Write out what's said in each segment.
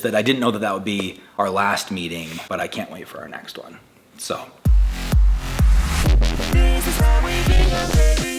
that I didn't know that that would be our last meeting, but I can't wait for our next one. So.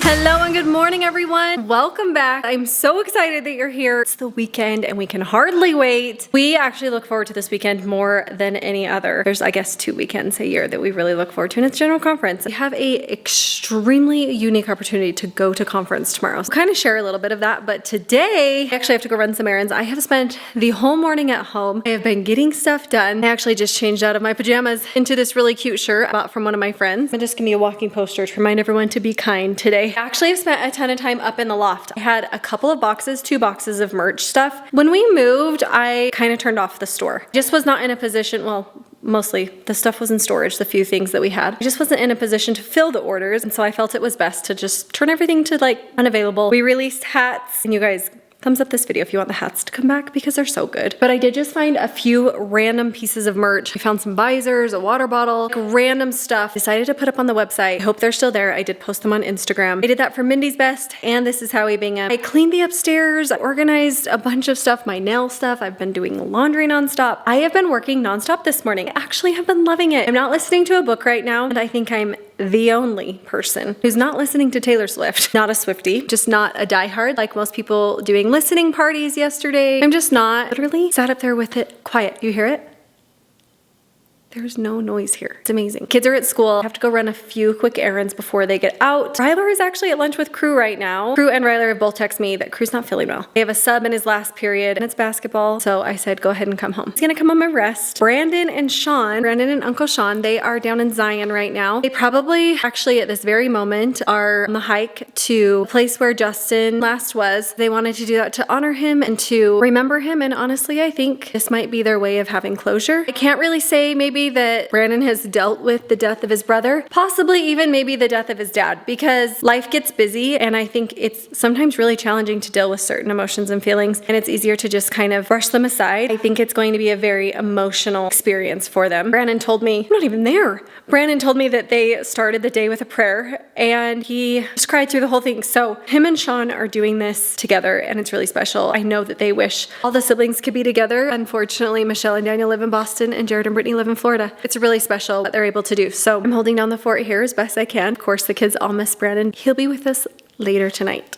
Hello and good morning, everyone. Welcome back. I'm so excited that you're here. It's the weekend and we can hardly wait. We actually look forward to this weekend more than any other. There's, I guess, 2 weekends a year that we really look forward to, and it's General Conference. We have a extremely unique opportunity to go to conference tomorrow. So kind of share a little bit of that, but today I actually have to go run some errands. I have spent the whole morning at home. I have been getting stuff done. I actually just changed out of my pajamas into this really cute shirt I bought from one of my friends. I'm just gonna be a walking poster to remind everyone to be kind today. Actually, I've spent a ton of time up in the loft. I had a couple of boxes, 2 boxes of merch stuff. When we moved, I kind of turned off the store. Just was not in a position, well, mostly the stuff was in storage, the few things that we had. I just wasn't in a position to fill the orders, and so I felt it was best to just turn everything to like unavailable. We released hats, and you guys, thumbs up this video if you want the hats to come back because they're so good. But I did just find a few random pieces of merch. I found some visors, a water bottle, like random stuff. Decided to put up on the website. I hope they're still there. I did post them on Instagram. I did that for Mindy's Best and This Is How We Bingham. I cleaned the upstairs, I organized a bunch of stuff, my nail stuff. I've been doing laundry nonstop. I have been working nonstop this morning. I actually have been loving it. I'm not listening to a book right now, and I think I'm the only person who's not listening to Taylor Swift. Not a Swiftie, just not a diehard like most people doing listening parties yesterday. I'm just not. Literally sat up there with it quiet. You hear it? There's no noise here. It's amazing. Kids are at school. I have to go run a few quick errands before they get out. Ryler is actually at lunch with Crew right now. Crew and Ryler have both texted me that Crew's not feeling well. They have a sub in his last period and it's basketball. So I said, go ahead and come home. He's gonna come home and rest. Brandon and Uncle Sean, they are down in Zion right now. They probably actually at this very moment are on the hike to a place where Justin last was. They wanted to do that to honor him and to remember him. And honestly, I think this might be their way of having closure. I can't really say maybe that Brandon has dealt with the death of his brother, possibly even maybe the death of his dad, because life gets busy and I think it's sometimes really challenging to deal with certain emotions and feelings, and it's easier to just kind of brush them aside. I think it's going to be a very emotional experience for them. Brandon told me, I'm not even there. Brandon told me that they started the day with a prayer and he just cried through the whole thing. So him and Sean are doing this together and it's really special. I know that they wish all the siblings could be together. Unfortunately, Michelle and Daniel live in Boston and Jared and Brittany live in Florida. It's really special what they're able to do. So I'm holding down the fort here as best I can. Of course, the kids all miss Brandon. He'll be with us later tonight.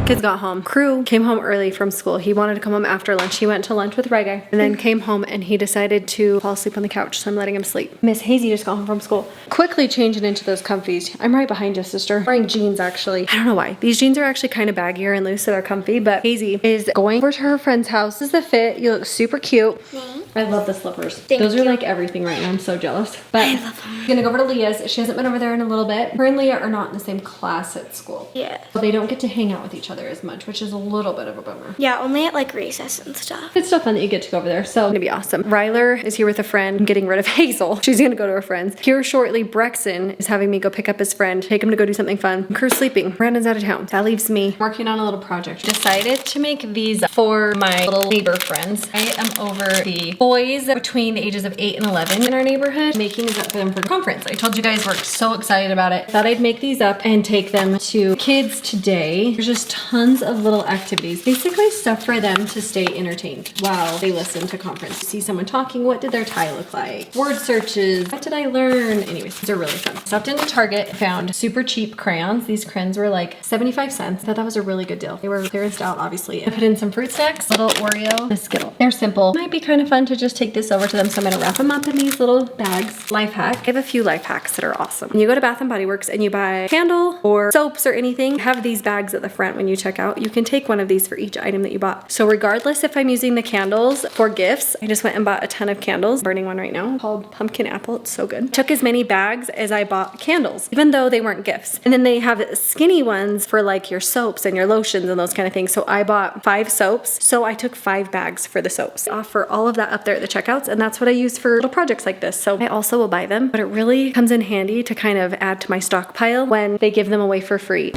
Kids got home. Crew came home early from school. He wanted to come home after lunch. He went to lunch with Reggae and then came home and he decided to fall asleep on the couch, so I'm letting him sleep. Miss Hazy just got home from school. Quickly changing into those comfies. I'm right behind you, sister. Wearing jeans, actually. I don't know why. These jeans are actually kind of baggier and loose, so they're comfy, but Hazy is going over to her friend's house. This is the fit. You look super cute. Thanks. I love the slippers. Those are like everything right now. I'm so jealous. But I love them. I'm gonna go over to Leah's. She hasn't been over there in a little bit. Her and Leah are not in the same class at school. Yeah. So they don't get to hang out with each other as much, which is a little bit of a bummer. Yeah, only at like recess and stuff. It's still fun that you get to go over there, so it's gonna be awesome. Ryler is here with a friend, getting rid of Hazel. She's gonna go to her friends. Here shortly, Brexon is having me go pick up his friend, take him to go do something fun. Crew's sleeping. Brandon's out of town. That leaves me working on a little project. Decided to make these for my little neighbor friends. I am over the boys between the ages of 8 and 11 in our neighborhood, making these up for them for conference. I told you guys we're so excited about it. Thought I'd make these up and take them to kids today. There's just tons of little activities. Basically stuff for them to stay entertained while they listen to conference. You see someone talking, what did their tie look like? Word searches, what did I learn? Anyways, these are really fun. Stopped into Target, found super cheap crayons. These crayons were like 75 cents. I thought that was a really good deal. They were clearanced out, obviously. I put in some fruit snacks, little Oreo, and a Skittle. They're simple. Might be kind of fun to just take this over to them, so I'm gonna wrap them up in these little bags. Life hack. I have a few life hacks that are awesome. When you go to Bath & Body Works and you buy a candle or soaps or anything, have these bags at the front when you check out. You can take one of these for each item that you bought. So regardless if I'm using the candles for gifts, I just went and bought a ton of candles. Burning one right now called Pumpkin Apple. It's so good. Took as many bags as I bought candles, even though they weren't gifts. And then they have skinny ones for like your soaps and your lotions and those kind of things. So I bought 5 soaps. So I took 5 bags for the soaps. I offer all of that up up there at the checkouts, and that's what I use for little projects like this. So I also will buy them, but it really comes in handy to kind of add to my stockpile when they give them away for free.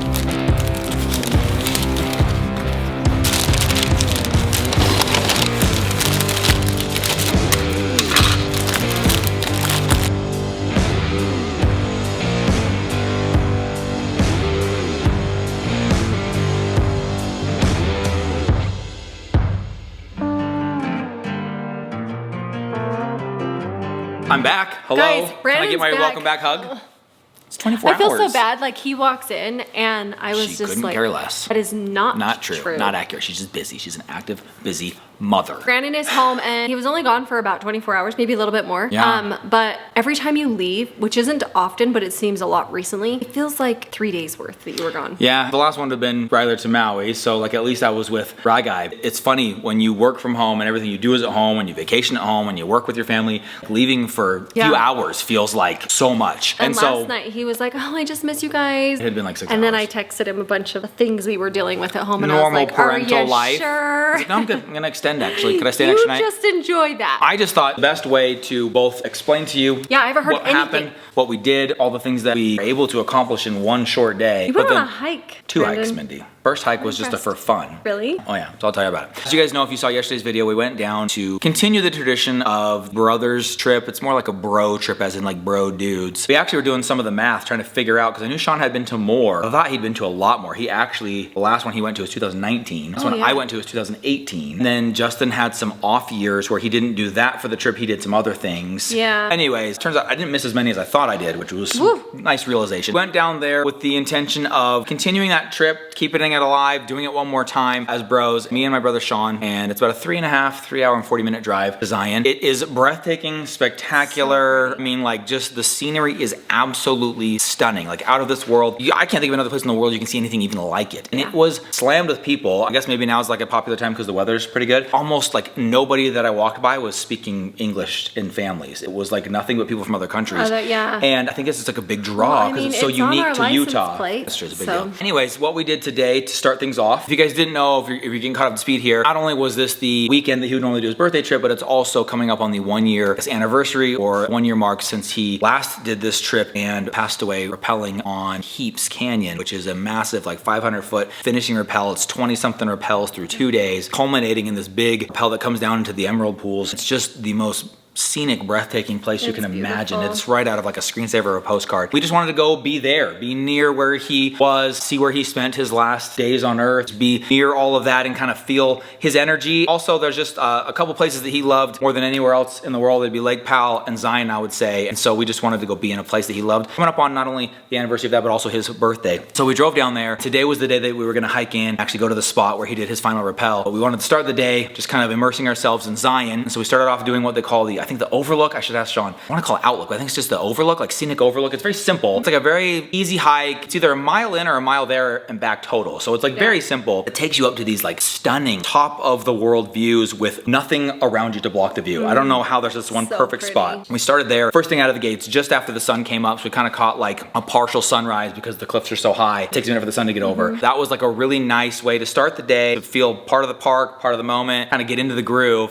I'm back. Hello. Guys, Can I Brandon's get my back. welcome back hug? It's 24 hours. I feel so bad. Like, he walks in and I was She just couldn't like, care less. that is not true. Not accurate. She's just busy. She's an active, busy mother. Brandon is home and he was only gone for about 24 hours, maybe a little bit more. Yeah. But every time you leave, which isn't often, but it seems a lot recently, it feels like 3 days worth that you were gone. Yeah, the last one would have been Ryler to Maui, so like at least I was with Bry Guy. It's funny when you work from home and everything you do is at home, when you vacation at home, when you work with your family, leaving for a few hours feels like so much. And so last night he was like, oh, I just miss you guys. it had been like 6 hours. And then I texted him a bunch of things we were dealing with at home, and Normal I was like, parental are you life. sure? I was like, no, I'm good. I'm gonna extend actually. Could I stay an You extra night? just enjoy that. I just thought the best way to both explain to you Yeah, I haven't heard what anything. happened, what we did, all the things that we were able to accomplish in one short day. You went on a hike, Two Brandon. hikes, Mindy. First hike was just for fun. Really? Oh yeah, so I'll tell you about it. As you guys know, if you saw yesterday's video, we went down to continue the tradition of brothers trip. It's more like a bro trip, as in like bro dudes. We actually were doing some of the math, trying to figure out, because I knew Sean had been to more. I thought he'd been to a lot more. He actually, the last one he went to was 2019. This one yeah. I went to was 2018. And then Justin had some off years where he didn't do that for the trip. He did some other things. Yeah. Anyways, turns out I didn't miss as many as I thought I did, which was Woo. nice realization. Went down there with the intention of continuing that trip, keeping it alive, doing it one more time as bros, me and my brother Sean, and it's about a 3 hour and 40-minute drive to Zion. It is breathtaking, spectacular. I mean, like, just the scenery is absolutely stunning, like out of this world. I can't think of another place in the world you can see anything even like it. And it was slammed with people. I guess maybe now is like a popular time because the weather's pretty good. Almost like nobody that I walked by was speaking English in families. It was like nothing but people from other countries. Yeah. And I think this is like a big draw because it's so it's on unique our to license Utah. plate, That's true, it's a big so. deal. Anyways, what we did today to start things off, if you guys didn't know, if you're getting caught up to speed here, not only was this the weekend that he would normally do his birthday trip, but it's also coming up on the 1 year anniversary or 1 year mark since he last did this trip and passed away rappelling on Heaps Canyon, which is a massive like 500-foot finishing rappel. It's 20-something rappels through 2 days, culminating in this big rappel that comes down into the emerald pools. It's just the most scenic, breathtaking place you can imagine. beautiful. It's right out of like a screensaver or a postcard. We just wanted to go be there, be near where he was, see where he spent his last days on earth, be near all of that and kind of feel his energy. Also, there's just a couple places that he loved more than anywhere else in the world. It'd be Lake Powell and Zion, I would say. And so we just wanted to go be in a place that he loved. Coming up on not only the anniversary of that, but also his birthday. So we drove down there. Today was the day that we were gonna hike in, actually go to the spot where he did his final rappel. But we wanted to start the day just kind of immersing ourselves in Zion. And so we started off doing what they call I think the overlook. I should ask Sean. I want to call it outlook, but I think it's just the overlook, like scenic overlook. It's very simple. It's like a very easy hike. It's either a mile in or a mile there and back total. So it's like very simple. It takes you up to these like stunning top of the world views with nothing around you to block the view. I don't know how there's this one So perfect pretty. spot. We started there. First thing out of the gates, just after the sun came up. So we kind of caught like a partial sunrise because the cliffs are so high. It takes a minute for the sun to get over. That was like a really nice way to start the day, to feel part of the park, part of the moment, kind of get into the groove.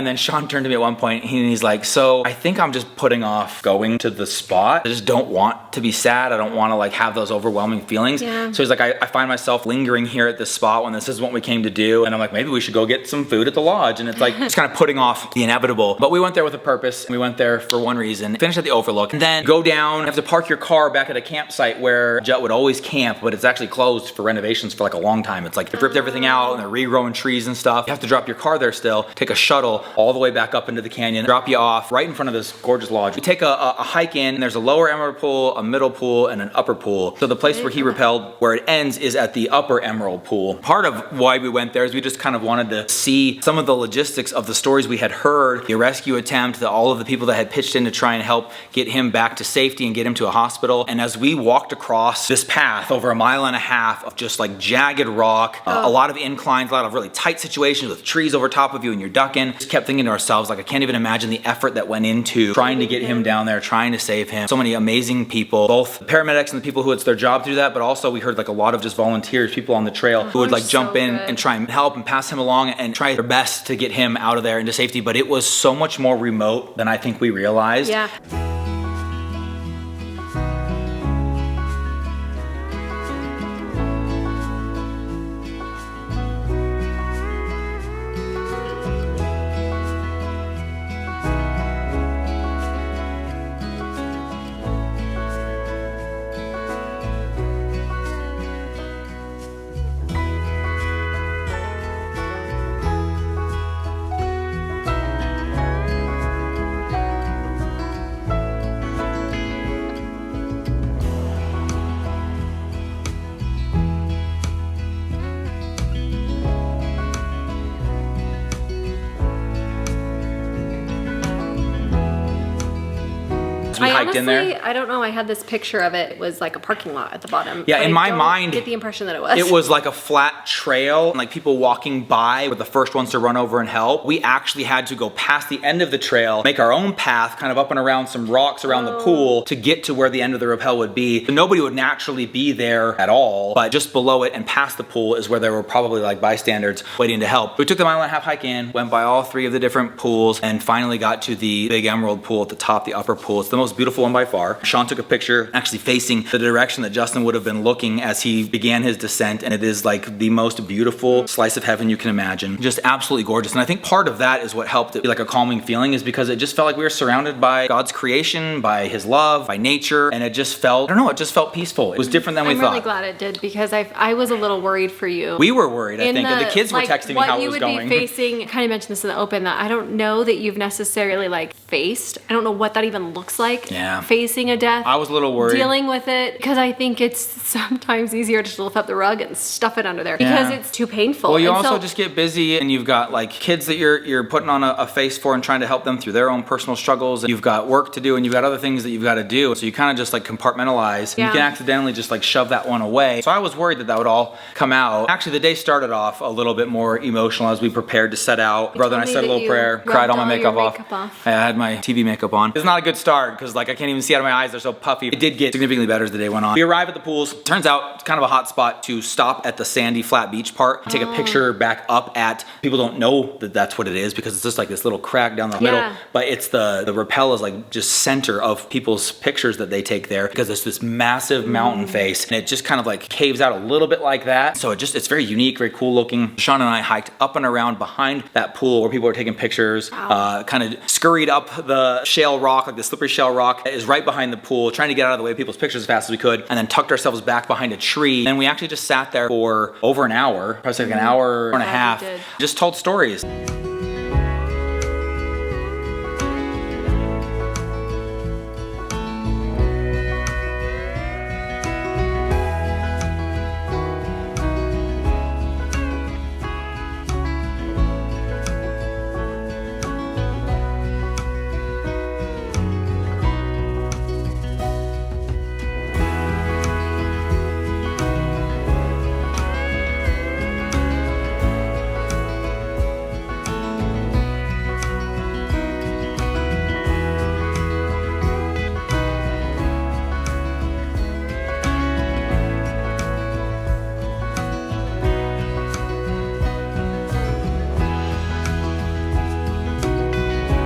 And then Sean turned to me at one point and he's like, so I think I'm just putting off going to the spot. I just don't want to be sad. I don't want to like have those overwhelming feelings. Yeah. So he's like, I find myself lingering here at this spot when this is what we came to do. And I'm like, maybe we should go get some food at the lodge. And it's like, just kind of putting off the inevitable. But we went there with a purpose. We went there for one reason. Finished at the Overlook and then go down. You have to park your car back at a campsite where Jet would always camp, but it's actually closed for renovations for like a long time. It's like they've ripped everything out and they're regrowing trees and stuff. You have to drop your car there still, take a shuttle all the way back up into the canyon, drop you off right in front of this gorgeous lodge. We take a hike in and there's a lower emerald pool, a middle pool, and an upper pool. So the place where he rappelled, where it ends, is at the upper emerald pool. Part of why we went there is we just kind of wanted to see some of the logistics of the stories we had heard, the rescue attempt, all of the people that had pitched in to try and help get him back to safety and get him to a hospital. And as we walked across this path over 1.5 miles of just like jagged rock, a lot of inclines, a lot of really tight situations with trees over top of you and you're ducking, just kept thinking to ourselves, like, I can't even imagine the effort that went into trying to get him down there, trying to save him. So many amazing people, both paramedics and the people who it's their job to do that, but also we heard like a lot of just volunteers, people on the trail who would like jump in and try and help and pass him along and try their best to get him out of there into safety. But it was so much more remote than I think we realized. Yeah. We hiked in there. I don't know. I had this picture of it. It was like a parking lot at the bottom. Yeah, but in my mind, get the impression that it was. It was like a flat trail, and like people walking by were the first ones to run over and help. We actually had to go past the end of the trail, make our own path, kind of up and around some rocks around the pool to get to where the end of the rappel would be. So nobody would naturally be there at all, but just below it and past the pool is where there were probably like bystanders waiting to help. We took the 1.5 mile hike in, went by all 3 of the different pools, and finally got to the big emerald pool at the top, the upper pool. It's the most beautiful one by far. Sean took a picture actually facing the direction that Justin would have been looking as he began his descent, and it is like the most beautiful slice of heaven you can imagine. Just absolutely gorgeous. And I think part of that is what helped it be like a calming feeling, is because it just felt like we were surrounded by God's creation, by his love, by nature, and it just felt, I don't know, it just felt peaceful. It was different than we thought. I'm really glad it did, because I was a little worried for you. We were worried, I think. And the kids were texting me how it was going. What you would be facing, kind of mentioned this in the open, that I don't know that you've necessarily like faced. I don't know what that even looks like. Yeah. Facing a death. I was a little worried. Dealing with it, because I think it's sometimes easier to just lift up the rug and stuff it under there because it's too painful. Well, you also just get busy, and you've got like kids that you're putting on a face for and trying to help them through their own personal struggles. And you've got work to do, and you've got other things that you've got to do. So you kind of just like compartmentalize. And you can accidentally just like shove that one away. So I was worried that that would all come out. Actually, the day started off a little bit more emotional as we prepared to set out. Brother and I said a little prayer, cried all my makeup off. I had my TV makeup on. It's not a good start because like I can't even see out of my eyes. They're so puffy. It did get significantly better as the day went on. We arrive at the pools. Turns out it's kind of a hot spot to stop at the sandy flat beach part and take a picture back up at, people don't know that that's what it is because it's just like this little crack down the middle, but it's the rappel is like just center of people's pictures that they take there because it's this massive mountain face and it just kind of like caves out a little bit like that. So it's very unique, very cool looking. Sean and I hiked up and around behind that pool where people were taking pictures, kind of scurried up the shale rock, like the slippery shale rock that is right behind the pool, trying to get out of the way of people's pictures as fast as we could, and then tucked ourselves back behind a tree. And we actually just sat there for over an hour, probably like an hour and a half, just told stories.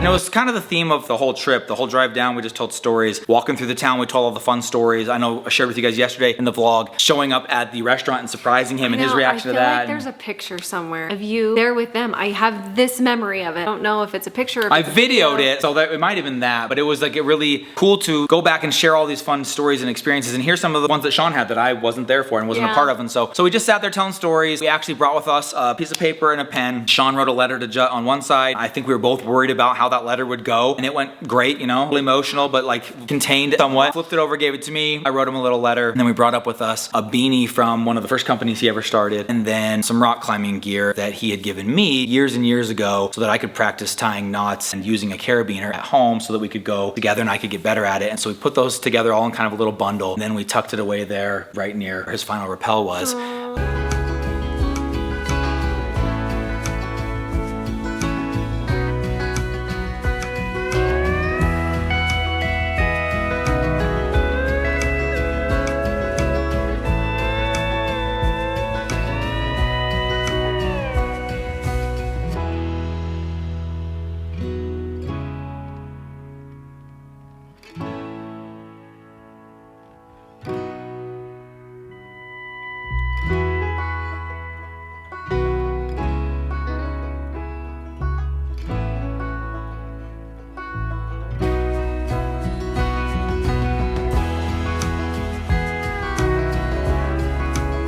And it was kind of the theme of the whole trip, the whole drive down. We just told stories. Walking through the town, we told all the fun stories. I know I shared with you guys yesterday in the vlog, showing up at the restaurant and surprising him and his reaction to that. I feel like there's a picture somewhere of you there with them. I have this memory of it. I don't know if it's a picture or if I it's a videoed video. it, so that it might have been that, but it was like really cool to go back and share all these fun stories and experiences. And here's some of the ones that Sean had that I wasn't there for and wasn't a part of. And so we just sat there telling stories. We actually brought with us a piece of paper and a pen. Sean wrote a letter to Jut on one side. I think we were both worried about how that letter would go, and it went great, you know, really emotional, but like contained somewhat. Flipped it over, gave it to me. I wrote him a little letter, and then we brought up with us a beanie from one of the first companies he ever started, and then some rock climbing gear that he had given me years and years ago so that I could practice tying knots and using a carabiner at home so that we could go together and I could get better at it. And so we put those together all in kind of a little bundle, and then we tucked it away there right near where his final rappel was.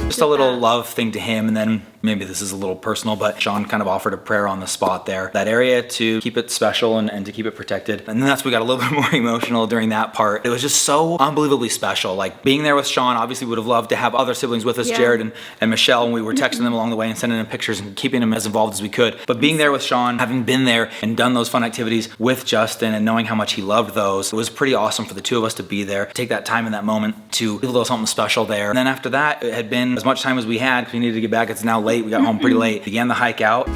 Just a little love thing to him, and then maybe this is a little personal, but Sean kind of offered a prayer on the spot there. That area to keep it special and to keep it protected. And then we got a little bit more emotional during that part. It was just so unbelievably special. Like being there with Sean, obviously would have loved to have other siblings with us, Jared and Michelle, and we were texting them along the way and sending them pictures and keeping them as involved as we could. But being there with Sean, having been there and done those fun activities with Justin and knowing how much he loved those, it was pretty awesome for the two of us to be there, take that time in that moment to feel a little something special there. And then after that, it had been as much time as we had because we needed to get back. It's now late. We got home pretty late. Began the hike out.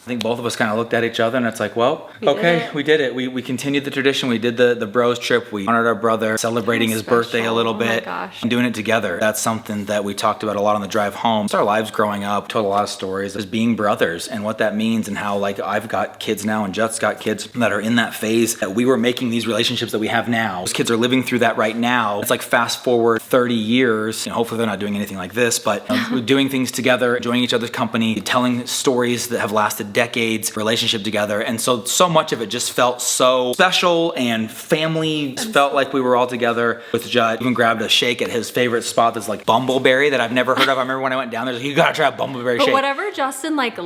I think both of us kind of looked at each other and it's like, well, okay, we did it. We continued the tradition. We did the bros trip. We honored our brother, celebrating his birthday a little bit, and doing it together. That's something that we talked about a lot on the drive home. It's our lives growing up, told a lot of stories as being brothers and what that means and how like I've got kids now and Jut's got kids that are in that phase that we were making these relationships that we have now. Those kids are living through that right now. It's like fast forward 30 years, and hopefully they're not doing anything like this, but we're doing things together, enjoying each other's company, telling stories that have lasted decades, relationship together. And so much of it just felt so special and family. Felt like we were all together with Jut. Even grabbed a shake at his favorite spot that's like bumbleberry that I've never heard of. I remember when I went down there, like, you gotta try a bumbleberry shake. But whatever Justin liked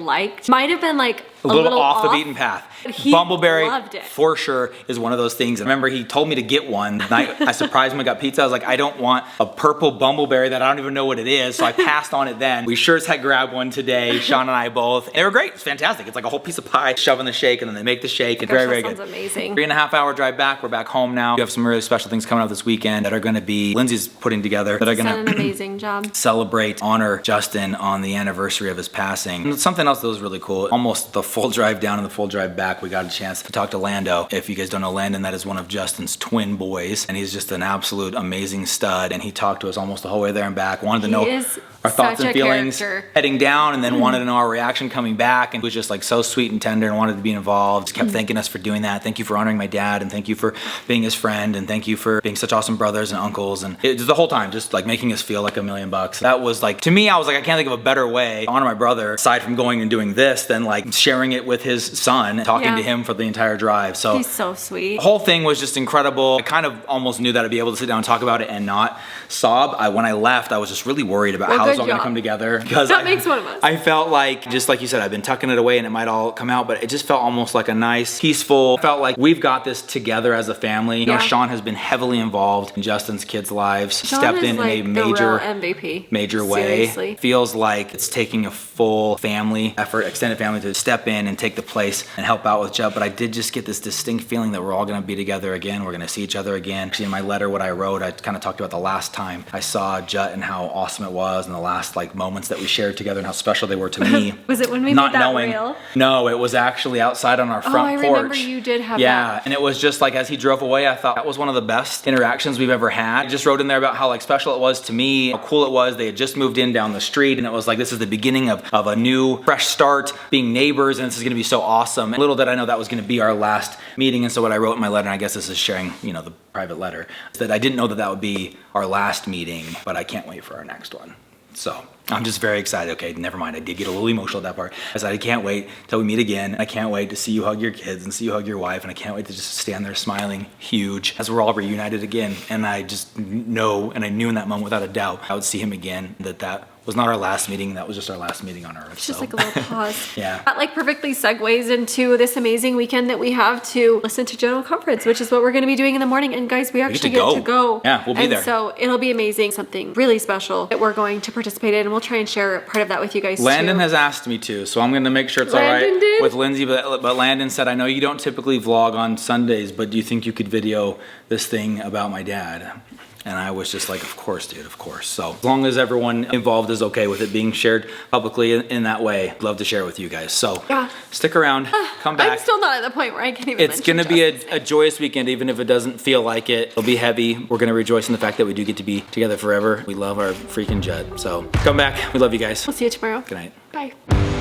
might have been like a little off the beaten path. He Bumbleberry loved it. for sure is one of those things. I remember he told me to get one. And I surprised him. I got pizza. I was like, I don't want a purple bumbleberry that I don't even know what it is. So I passed on it then. We sure as heck grabbed one today. Sean and I both. And they were great. It's fantastic. It's like a whole piece of pie, shoving the shake, and then they make the shake. It's very, very good. Sounds amazing. 3.5 hour drive back. We're back home now. We have some really special things coming up this weekend that are going to be Lindsay's putting together that are going to an amazing job. Celebrate, honor Justin on the anniversary of his passing. And something else that was really cool. Almost the full drive down and the full drive back, we got a chance to talk to Lando. If you guys don't know Landon, that is one of Justin's twin boys, and he's just an absolute amazing stud. And he talked to us almost the whole way there and back. Wanted to know our thoughts and feelings heading down, and then wanted to know our reaction coming back, and was just like so sweet and tender and wanted to be involved. Just kept thanking us for doing that. Thank you for honoring my dad, and thank you for being his friend, and thank you for being such awesome brothers and uncles. And it was the whole time just like making us feel like $1 million. That was like, to me, I was like, I can't think of a better way to honor my brother aside from going and doing this than like sharing it with his son, talking to him for the entire drive. So he's so sweet. The whole thing was just incredible. I kind of almost knew that I'd be able to sit down and talk about it and not sob. When I left, I was just really worried about how it was all going to come together. Because that makes one of us. I felt like, just like you said, I've been tucking it away and it might all come out, but it just felt almost like a nice, peaceful, felt like we've got this together as a family. You know, Sean has been heavily involved in Justin's kids' lives, stepped in a major MVP. Major way. Seriously. Feels like it's taking a full family effort, extended family, to step in and take the place and help out with Jut, but I did just get this distinct feeling that we're all gonna be together again. We're gonna see each other again. Actually, in my letter, what I wrote, I kind of talked about the last time I saw Jut and how awesome it was, and the last like moments that we shared together and how special they were to me. Was it when we Not made that knowing, reel? No, it was actually outside on our front I porch. remember you did have Yeah, that. and it was just like as he drove away, I thought that was one of the best interactions we've ever had. I just wrote in there about how like special it was to me, how cool it was. They had just moved in down the street, and it was like this is the beginning of a new fresh start, being neighbors, and this is gonna be so awesome. And little did I know that was gonna be our last meeting. And so what I wrote in my letter, and I guess this is sharing, you know, the private letter, is that I didn't know that that would be our last meeting, but I can't wait for our next one. So I'm just very excited. Okay, never mind. I did get a little emotional at that part. I said, I can't wait till we meet again. I can't wait to see you hug your kids and see you hug your wife. And I can't wait to just stand there smiling huge as we're all reunited again. And I just know, and I knew in that moment without a doubt, I would see him again, that was not our last meeting. That was just our last meeting on earth. It's just like a little pause. Yeah. That like perfectly segues into this amazing weekend that we have to listen to General Conference, which is what we're going to be doing in the morning. And guys, we actually get to go. Yeah, we'll be there. So it'll be amazing. Something really special that we're going to participate in. And we'll try and share part of that with you guys Landon too. has asked me to, so I'm going to make sure it's Landon all right did? with Lindsay. But Landon said, I know you don't typically vlog on Sundays, but do you think you could video this thing about my dad? And I was just like, of course, dude, of course. So as long as everyone involved is okay with it being shared publicly in that way, I'd love to share it with you guys. So Yeah. stick around, come back. I'm still not at the point where I can even It's mention going to be Justin's a joyous weekend, even if it doesn't feel like it. It'll be heavy. We're going to rejoice in the fact that we do get to be together forever. We love our freaking Jut. So come back. We love you guys. We'll see you tomorrow. Good night. Bye.